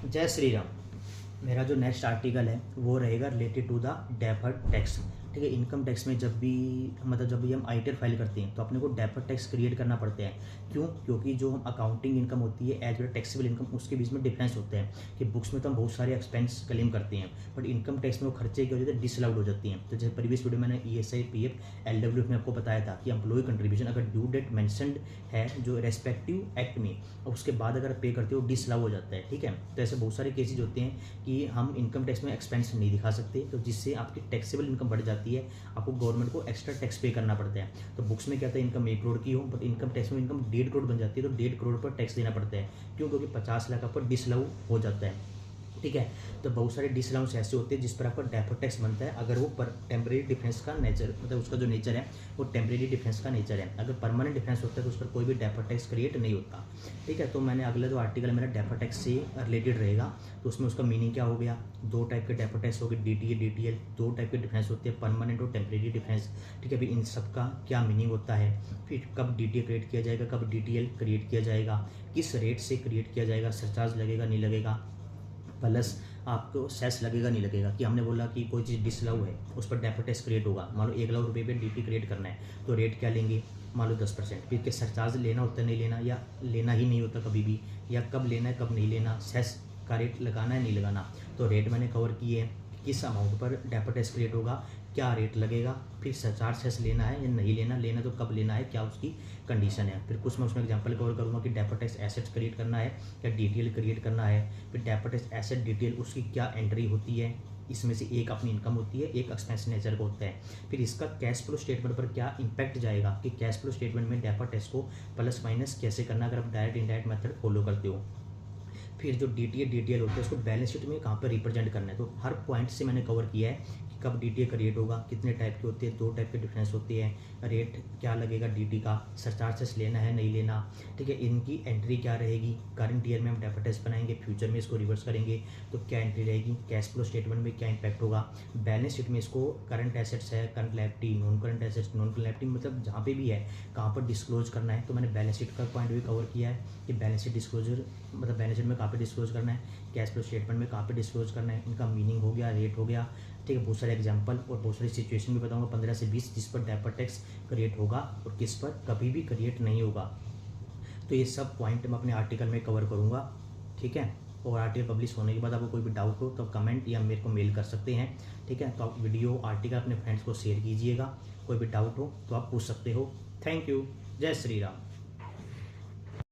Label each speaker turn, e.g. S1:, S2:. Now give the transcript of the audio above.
S1: जय श्री राम। मेरा जो नेक्स्ट आर्टिकल है वो रहेगा related to the deferred tax. ठीक है, इनकम टैक्स में जब भी हम आईटीआर फाइल करते हैं तो अपने को डेफर्ड टैक्स क्रिएट करना पड़ता है। क्यों? क्योंकि जो हम अकाउंटिंग इनकम होती है एज वेल टैक्सेबल इनकम, उसके बीच में डिफरेंस होते हैं कि बुक्स में तो हम बहुत सारे एक्सपेंस क्लेम करते हैं, बट इनकम टैक्स में वो खर्चे की वजह से डिसअलाउड हो जाती हैं। तो जैसे प्रीवियस वीडियो मैंने ESI PF LWF में आपको बताया था कि एम्प्लॉय कंट्रीब्यूशन अगर ड्यू डेट मैंशनड है जो रेस्पेक्टिव एक्ट में, और उसके बाद अगर पे करते हो डिसअलाउ हो जाता है। ठीक है, तो ऐसे बहुत सारे केसेज होते हैं कि हम इनकम टैक्स में एक्सपेंस नहीं दिखा सकते, तो जिससे आपकी टैक्सेबल इनकम बढ़ जाती है, आपको गवर्नमेंट को एक्स्ट्रा टैक्स पे करना पड़ता है। तो बुक्स में क्या था, इनकम 1 करोड़ की हो, बट इनकम टैक्स में इनकम 1.5 करोड़ बन जाती है, तो 1.5 करोड़ पर टैक्स देना पड़ता है। क्यों? क्योंकि 50 लाख पर डिसअलाउ हो जाता है। ठीक है, तो बहुत सारे डिसअलाउंस ऐसे होते हैं जिस पर आपका डेफर्ड टैक्स बनता है अगर वो टेम्परेरी डिफरेंस का नेचर, मतलब उसका जो नेचर है वो टेम्परेरी डिफरेंस का नेचर है। अगर परमानेंट डिफरेंस होता है तो उस पर कोई भी डेफर्ड टैक्स क्रिएट नहीं होता। ठीक है, तो मैंने अगला जो आर्टिकल मेरा डेफर्ड टैक्स से रिलेटेड रहेगा, तो उसमें उसका मीनिंग क्या हो गया। 2 टाइप के डेफर्ड टैक्स हो गए, DTA DTL। 2 टाइप के डिफरेंस होते हैं, परमानेंट और टेम्परेरी डिफरेंस। ठीक है, अभी इन सब का क्या मीनिंग होता है, फिर कब DTA क्रिएट किया जाएगा, कब DTL क्रिएट किया जाएगा, किस रेट से क्रिएट किया जाएगा, सरचार्ज लगेगा नहीं लगेगा, प्लस आपको सेस लगेगा नहीं लगेगा। कि हमने बोला कि कोई चीज़ डिसअलाउ है उस पर डेफर्ड टैक्स क्रिएट होगा, मान लो 1 लाख रुपये पे DT क्रिएट करना है तो रेट क्या लेंगे, मान लो 10%। फिर क्या सरचार्ज लेना होता है नहीं लेना, या लेना ही नहीं होता कभी भी, या कब लेना है कब नहीं लेना, सेस का रेट लगाना है नहीं लगाना। तो रेट मैंने कवर किए हैं, किस अमाउंट पर डेफर्ड टैक्स क्रिएट होगा, क्या रेट लगेगा, फिर सरचार्ज सेस लेना है या नहीं लेना, लेना तो कब लेना है, क्या उसकी कंडीशन है। फिर कुछ मैं उसमें एग्जांपल कवर करूंगा कि डेफर्ड टैक्स एसेट्स क्रिएट करना है या DTL क्रिएट करना है। फिर डेफर्ड टैक्स एसेट DTL उसकी क्या एंट्री होती है, इसमें से एक अपनी इनकम होती है, एक एक्सपेंस नेचर का होता है। फिर इसका कैश फ्लो स्टेटमेंट पर क्या इंपैक्ट जाएगा कि कैश फ्लो स्टेटमेंट में डेफर्ड टैक्स को प्लस माइनस कैसे करना अगर आप डायरेक्ट इनडायरेक्ट मेथड फॉलो करते हो। फिर जो DTA DTL होता है उसको बैलेंस शीट में कहाँ पर रिप्रेजेंट करना है। तो हर पॉइंट से मैंने कवर किया है कि कब DTA क्रिएट होगा, कितने टाइप के होते हैं, 2 टाइप के डिफरेंस होते हैं, रेट क्या लगेगा DT का, सरचार्जेस लेना है नहीं लेना। ठीक है, इनकी एंट्री क्या रहेगी, करंट ईयर में हम डेफर्ड टैक्स बनाएंगे, फ्यूचर में इसको रिवर्स करेंगे तो क्या एंट्री रहेगी, कैश फ्लो स्टेटमेंट में क्या इंपैक्ट होगा, बैलेंस शीट में इसको करंट एसेट्स है, current liability, non current assets, non current liability, मतलब जहाँ पे भी है कहाँ पर डिस्क्लोज करना है। तो मैंने बैलेंस शीट का पॉइंट भी कवर किया है कि बैलेंस शीट डिस्क्लोजर, मतलब बैलेंस शीट में कहाँ पे डिस्क्लोज करना है, कैश फ्लो स्टेटमेंट में कहाँ पे डिस्क्लोज करना है, इनका मीनिंग हो गया, रेट हो गया। ठीक है, बहुत सारे एग्जांपल और बहुत सारी सिचुएशन भी बताऊंगा 15 से 20 जिस पर डेफर्ड टैक्स क्रिएट होगा और किस पर कभी भी क्रिएट नहीं होगा। तो ये सब पॉइंट मैं अपने आर्टिकल में कवर करूँगा। ठीक है, और आर्टिकल पब्लिश होने के बाद आपको कोई भी डाउट हो तो कमेंट या मेरे को मेल कर सकते हैं। ठीक है, तो आप वीडियो आर्टिकल अपने फ्रेंड्स को शेयर कीजिएगा, कोई भी डाउट हो तो आप पूछ सकते हो। Thank you. जय श्री राम।